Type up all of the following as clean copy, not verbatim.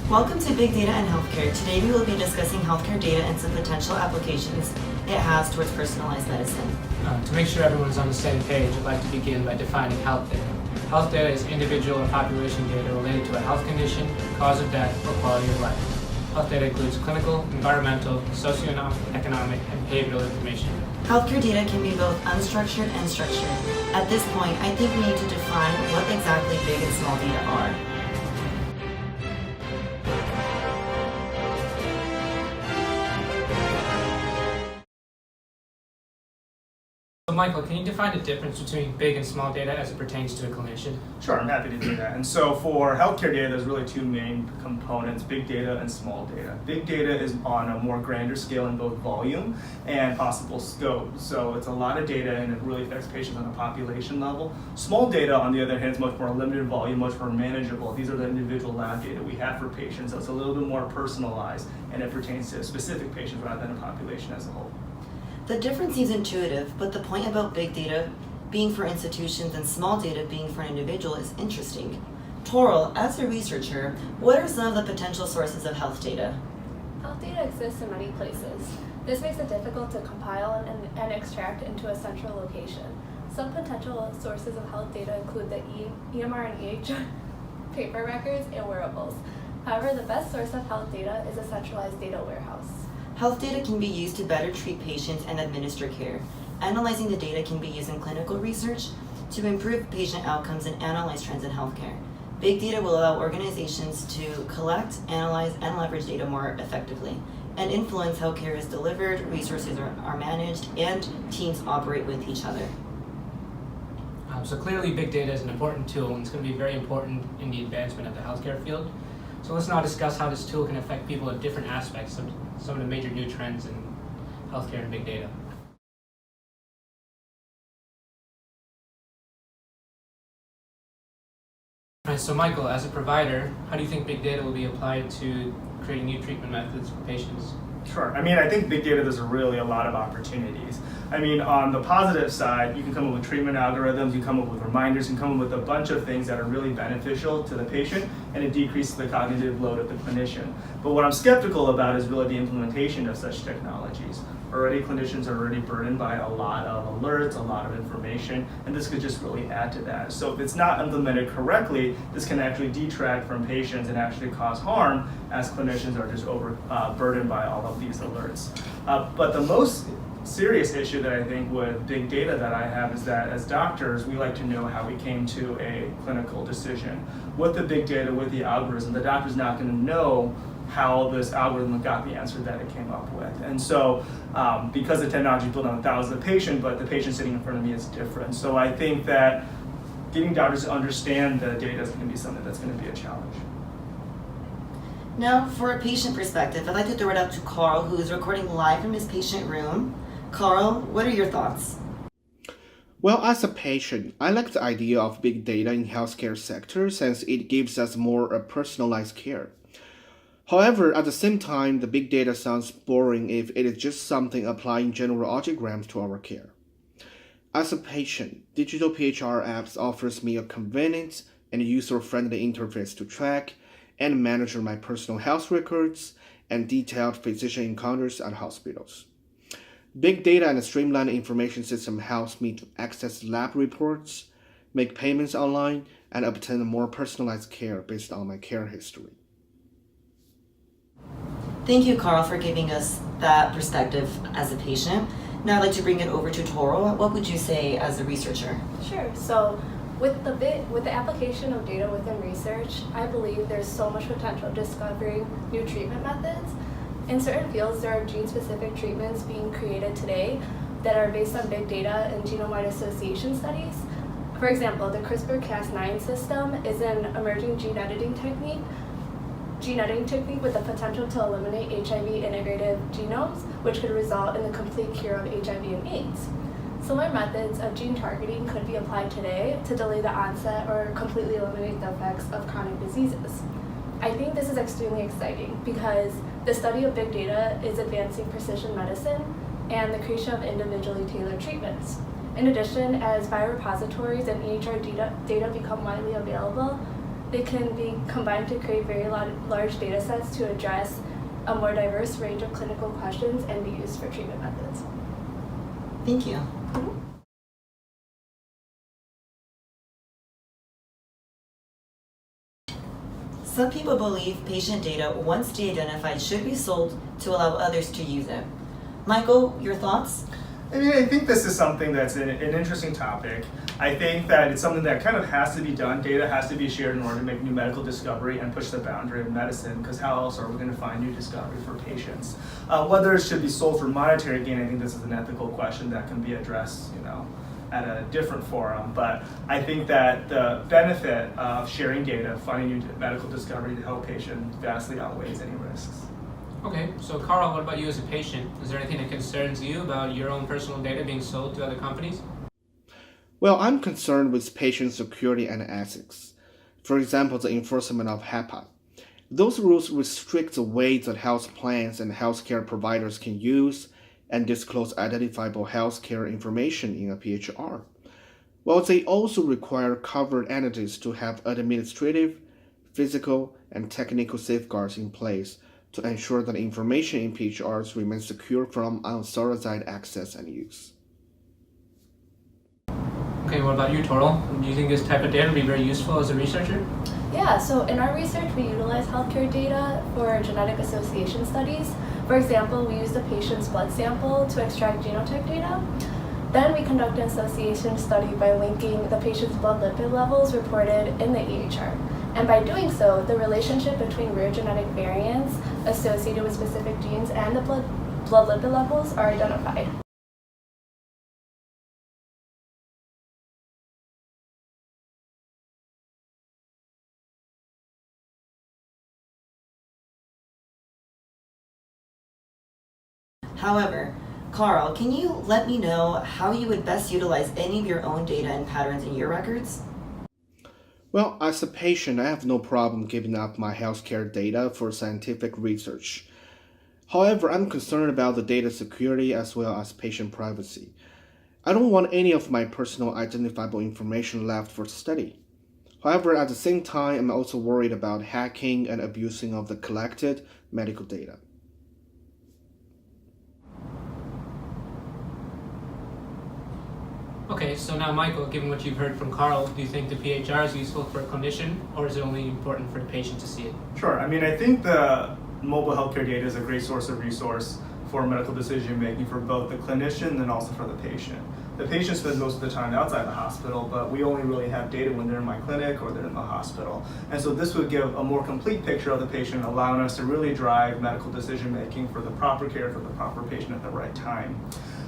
Welcome to Big Data and Healthcare. Today we will be discussing healthcare data and some potential applications it has towards personalized medicine. To make sure everyone's on the same page, I'd like to begin by defining health data. Health data is individual or population data related to a health condition, cause of death, or quality of life. Health data includes clinical, environmental, socioeconomic, and behavioral information. Healthcare data can be both unstructured and structured. At this point, I think we need to define what exactly big and small data are. So Michael, can you define the difference between big and small data as it pertains to a clinician? Sure, I'm happy to do that. And so for healthcare data, there's really two main components, big data and small data. Big data is on a more grander scale in both volume and possible scope. So it's a lot of data and it really affects patients on a population level. Small data, on the other hand, is much more limited volume, much more manageable. These are the individual lab data we have for patients, so it's a little bit more personalized and it pertains to specific patients rather than a population as a whole. The difference seems intuitive, but the point about big data being for institutions and small data being for an individual is interesting. Toral, as a researcher, what are some of the potential sources of health data? Health data exists in many places. This makes it difficult to compile and extract into a central location. Some potential sources of health data include the EMR and EHR paper records and wearables. However, the best source of health data is a centralized data warehouse. Health data can be used to better treat patients and administer care. Analyzing the data can be used in clinical research to improve patient outcomes and analyze trends in healthcare. Big data will allow organizations to collect, analyze, and leverage data more effectively, and influence how care is delivered, resources are managed, and teams operate with each other. So clearly big data is an important tool and it's going to be very important in the advancement of the healthcare field. So let's now discuss how this tool can affect people at different aspects of some of the major new trends in healthcare and big data. Alright, so Michael, as a provider, how do you think big data will be applied to creating new treatment methods for patients? Sure. I think big data, there's really a lot of opportunities. On the positive side, you can come up with treatment algorithms, you come up with reminders, you can come up with a bunch of things that are really beneficial to the patient, and it decreases the cognitive load of the clinician. But what I'm skeptical about is really the implementation of such technologies. Already, clinicians are already burdened by a lot of alerts, a lot of information, and this could just really add to that. So if it's not implemented correctly, this can actually detract from patients and actually cause harm as clinicians are just burdened by all of these alerts. But the most serious issue that I think with big data that I have is that as doctors, we like to know how we came to a clinical decision. With the big data, with the algorithm, the doctor's not going to know how this algorithm got the answer that it came up with. And so because the technology is built on thousands of patients, but the patient sitting in front of me is different. So I think that getting doctors to understand the data is going to be something that's going to be a challenge. Now, for a patient perspective, I'd like to throw it out to Carl, who is recording live from his patient room. Carl, what are your thoughts? Well, as a patient, I like the idea of big data in healthcare sector since it gives us more personalized care. However, at the same time, the big data sounds boring if it is just something applying general algorithms to our care. As a patient, digital PHR apps offers me a convenient and user-friendly interface to track and manage my personal health records and detailed physician encounters at hospitals. Big data and a streamlined information system helps me to access lab reports, make payments online, and obtain more personalized care based on my care history. Thank you, Carl, for giving us that perspective as a patient. Now I'd like to bring it over to Toral. What would you say as a researcher? Sure. So with the application of data within research, I believe there's so much potential discovering new treatment methods. In certain fields, there are gene-specific treatments being created today that are based on big data and genome-wide association studies. For example, the CRISPR-Cas9 system is an emerging gene editing technique with the potential to eliminate HIV-integrated genomes, which could result in the complete cure of HIV and AIDS. Similar methods of gene targeting could be applied today to delay the onset or completely eliminate the effects of chronic diseases. I think this is extremely exciting because the study of big data is advancing precision medicine and the creation of individually tailored treatments. In addition, as biorepositories and EHR data become widely available, They can be combined to create very large data sets to address a more diverse range of clinical questions and be used for treatment methods. Thank you. Some people believe patient data, once de-identified, should be sold to allow others to use it. Michael, your thoughts? I mean, I think this is something that's an interesting topic. I think that it's something that kind of has to be done. Data has to be shared in order to make new medical discovery and push the boundary of medicine, because how else are we going to find new discovery for patients? Whether it should be sold for monetary gain, I think this is an ethical question that can be addressed, at a different forum. But I think that the benefit of sharing data, finding new medical discovery to help patients vastly outweighs any risks. Okay, so Carl, what about you as a patient? Is there anything that concerns you about your own personal data being sold to other companies? Well, I'm concerned with patient security and ethics. For example, the enforcement of HIPAA. Those rules restrict the way that health plans and healthcare providers can use and disclose identifiable healthcare information in a PHR. While they also require covered entities to have administrative, physical, and technical safeguards in place to ensure that information in PHRs remains secure from unauthorized access and use. Okay, what about you, Toril? Do you think this type of data would be very useful as a researcher? Yeah, so in our research, we utilize healthcare data for genetic association studies. For example, we use the patient's blood sample to extract genotype data. Then we conduct an association study by linking the patient's blood lipid levels reported in the EHR. And by doing so, the relationship between rare genetic variants associated with specific genes and the blood lipid levels are identified. However, Carl, can you let me know how you would best utilize any of your own data and patterns in your records? Well, as a patient, I have no problem giving up my healthcare data for scientific research. However, I'm concerned about the data security as well as patient privacy. I don't want any of my personal identifiable information left for study. However, at the same time, I'm also worried about hacking and abusing of the collected medical data. Okay, so now Michael, given what you've heard from Carl, do you think the PHR is useful for a clinician, or is it only important for the patient to see it? Sure. I mean, I think the mobile healthcare data is a great source of resource for medical decision making for both the clinician and also for the patient. The patient spends most of the time outside the hospital, but we only really have data when they're in my clinic or they're in the hospital. And so this would give a more complete picture of the patient, allowing us to really drive medical decision making for the proper care for the proper patient at the right time.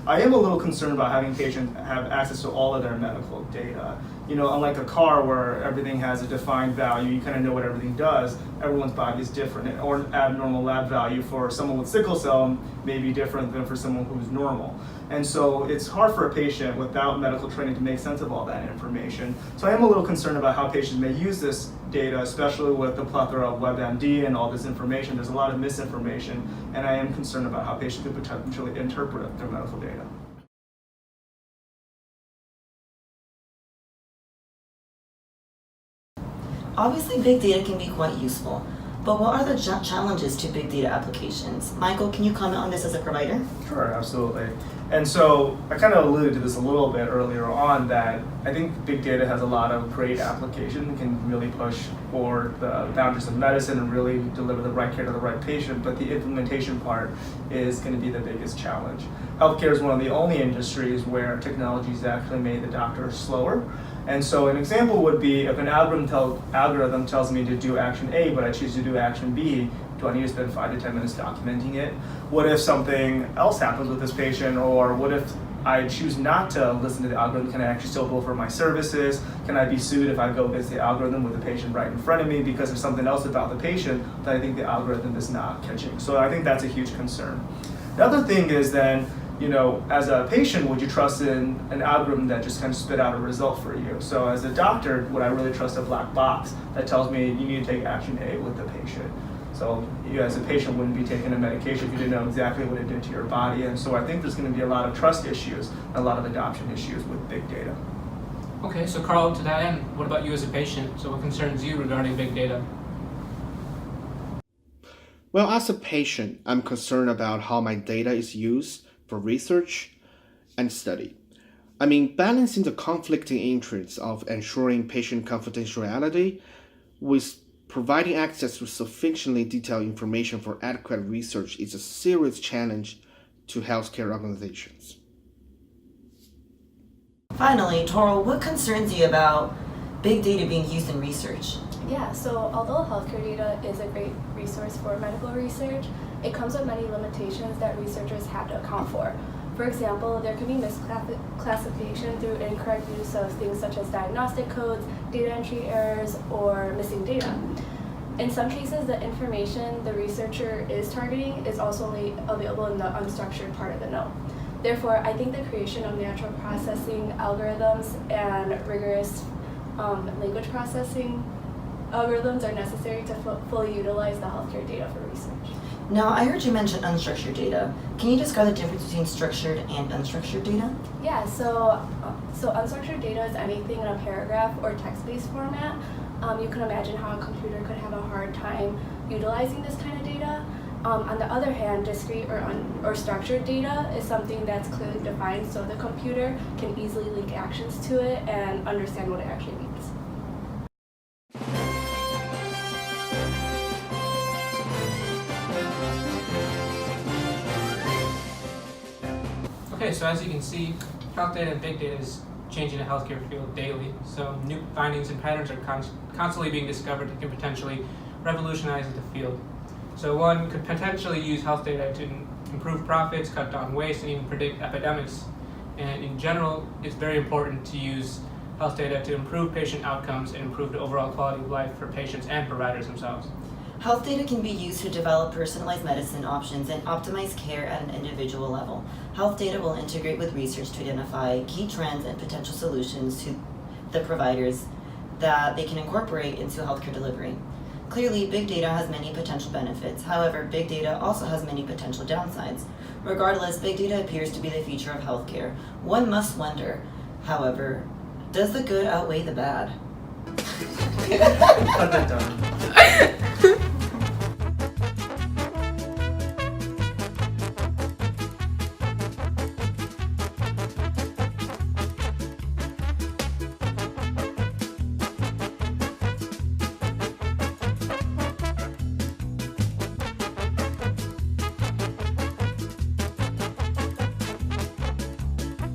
I am a little concerned about having patients have access to all of their medical data. Unlike a car where everything has a defined value, you kind of know what everything does, everyone's body is different. Or an abnormal lab value for someone with sickle cell may be different than for someone who's normal. And so it's hard for a patient without medical training to make sense of all that information. So I am a little concerned about how patients may use this data, especially with the plethora of WebMD and all this information. There's a lot of misinformation, and I am concerned about how patients could potentially interpret their medical data. Obviously, big data can be quite useful, but what are the challenges to big data applications? Michael, can you comment on this as a provider? Sure, absolutely. And so I kind of alluded to this a little bit earlier on, that I think big data has a lot of great application and can really push forward the boundaries of medicine and really deliver the right care to the right patient, but the implementation part is going to be the biggest challenge. Healthcare is one of the only industries where technology has actually made the doctor slower. And so an example would be if an algorithm tells me to do action A, but I choose to do action B, do I need to spend 5 to 10 minutes documenting it? What if something else happens with this patient, or what if I choose not to listen to the algorithm? Can I actually still bill for my services? Can I be sued if I go against the algorithm with the patient right in front of me because there's something else about the patient that I think the algorithm is not catching? So I think that's a huge concern. The other thing is then, as a patient, would you trust in an algorithm that just kind of spit out a result for you? So as a doctor, would I really trust a black box that tells me you need to take action A with the patient? So you as a patient wouldn't be taking a medication if you didn't know exactly what it did to your body. And so I think there's going to be a lot of trust issues, a lot of adoption issues with big data. Okay, so Carl, to that end, what about you as a patient? So what concerns you regarding big data? Well, as a patient, I'm concerned about how my data is used for research and study. I mean, balancing the conflicting interests of ensuring patient confidentiality with providing access to sufficiently detailed information for adequate research is a serious challenge to healthcare organizations. Finally, Toro, what concerns you about big data being used in research? Yeah, so although healthcare data is a great resource for medical research, it comes with many limitations that researchers have to account for. For example, there can be misclassification through incorrect use of things such as diagnostic codes, data entry errors, or missing data. In some cases, the information the researcher is targeting is also only available in the unstructured part of the note. Therefore, I think the creation of natural processing algorithms and rigorous language processing algorithms are necessary to fully utilize the healthcare data for research. Now, I heard you mention unstructured data. Can you describe the difference between structured and unstructured data? Yeah, so unstructured data is anything in a paragraph or text-based format. You can imagine how a computer could have a hard time utilizing this kind of data. On the other hand, discrete or structured data is something that's clearly defined, so the computer can easily link actions to it and understand what it actually means. Okay, so as you can see, health data and big data is changing the healthcare field daily. So new findings and patterns are constantly being discovered that can potentially revolutionize the field. So one could potentially use health data to improve profits, cut down waste, and even predict epidemics. And in general, it's very important to use health data to improve patient outcomes and improve the overall quality of life for patients and providers themselves. Health data can be used to develop personalized medicine options and optimize care at an individual level. Health data will integrate with research to identify key trends and potential solutions to the providers that they can incorporate into healthcare delivery. Clearly, big data has many potential benefits. However, big data also has many potential downsides. Regardless, big data appears to be the future of healthcare. One must wonder, however, does the good outweigh the bad? Put that down.